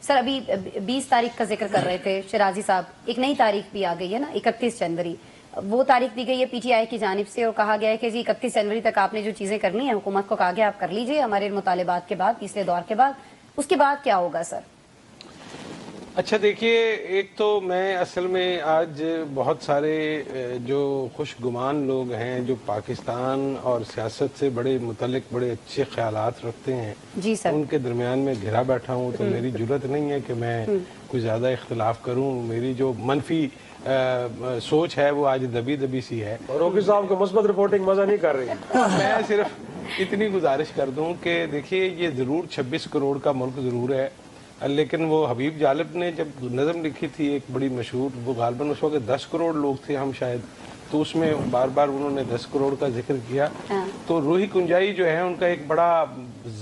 سر ابھی 20 تاریخ کا ذکر کر رہے تھے شرازی صاحب، ایک نئی تاریخ بھی آ گئی ہے نا 31 جنوری، وہ تاریخ دی گئی ہے پی ٹی آئی کی جانب سے اور کہا گیا ہے کہ جی 31 جنوری تک آپ نے جو چیزیں کرنی ہیں حکومت کو کہا گیا آپ کر لیجئے ہمارے مطالبات کے بعد، تیسرے دور کے بعد، اس کے بعد کیا ہوگا سر؟ اچھا دیکھیے، ایک تو میں اصل میں آج بہت سارے جو خوش گمان لوگ ہیں جو پاکستان اور سیاست سے بڑے متعلق بڑے اچھے خیالات رکھتے ہیں، جی سر، ان کے درمیان میں گھرا بیٹھا ہوں، تو میری جرت نہیں ہے کہ میں کوئی زیادہ اختلاف کروں. میری جو منفی سوچ ہے وہ آج دبی دبی سی ہے. اور روکی صاحب کو مثبت رپورٹنگ مزہ نہیں کر رہی. میں صرف اتنی گزارش کر دوں کہ دیکھیے یہ ضرور 26 کروڑ کا ملک ضرور ہے، لیکن وہ حبیب جالب نے جب نظم لکھی تھی ایک بڑی مشہور، وہ غالباً اس وقت 10 کروڑ لوگ تھے ہم شاید، تو اس میں بار بار انہوں نے 10 کروڑ کا ذکر کیا. تو روحی کنجائی جو ہے ان کا ایک بڑا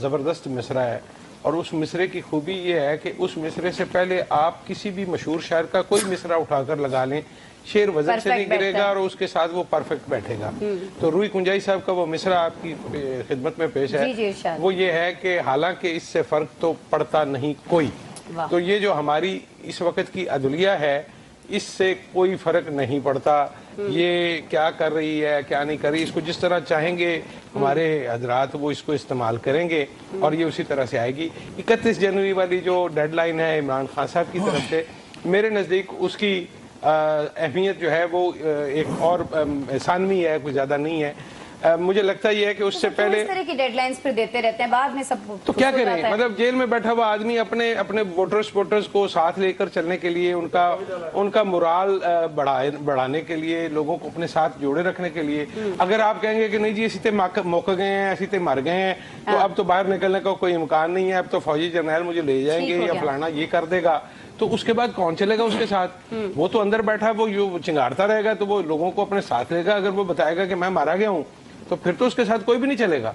زبردست مصرع ہے، اور اس مصرے کی خوبی یہ ہے کہ اس مصرے سے پہلے آپ کسی بھی مشہور شاعر کا کوئی مصرع اٹھا کر لگا لیں، شعر وزن سے نہیں گرے گا اور اس کے ساتھ وہ پرفیکٹ بیٹھے گا. تو روحی کنجائی صاحب کا وہ مصرع آپ کی خدمت میں پیش ہے، وہ یہ ہے کہ حالانکہ اس سے فرق تو پڑتا نہیں کوئی. تو یہ جو ہماری اس وقت کی عدلیہ ہے اس سے کوئی فرق نہیں پڑتا، یہ کیا کر رہی ہے کیا نہیں کر رہی، اس کو جس طرح چاہیں گے ہمارے حضرات وہ اس کو استعمال کریں گے اور یہ اسی طرح سے آئے گی. 31 جنوری والی جو ڈیڈ لائن ہے عمران خان صاحب کی طرف سے، میرے نزدیک اس کی اہمیت جو ہے وہ ایک اور ثانوی ہے، کوئی زیادہ نہیں ہے. مجھے لگتا یہ ہے کہ اس سے پہلے اس طرح کی ڈیڈ لائنز پھر دیتے رہتے ہیں، بعد میں سب تو کیا کریں، مطلب جیل میں بیٹھا ہوا آدمی اپنے ووٹرز کو ساتھ لے کر چلنے کے لیے، ان کا مورال بڑھانے کے لیے، لوگوں کو اپنے ساتھ جوڑے رکھنے کے لیے، اگر آپ کہیں گے کہ نہیں جی اسی تے موقع گئے ہیں، اسی تے مر گئے ہیں، تو اب تو باہر نکلنے کا کوئی امکان نہیں ہے، اب تو فوجی جرنیل مجھے لے جائیں گے یا فلانا یہ کر دے گا، تو اس کے بعد کون چلے گا اس کے ساتھ؟ وہ تو اندر بیٹھا وہ چنگارتا رہے گا، تو وہ لوگوں کو اپنے ساتھ لے گا. اگر وہ بتائے گا کہ میں مارا گیا ہوں تو پھر تو اس کے ساتھ کوئی بھی نہیں چلے گا.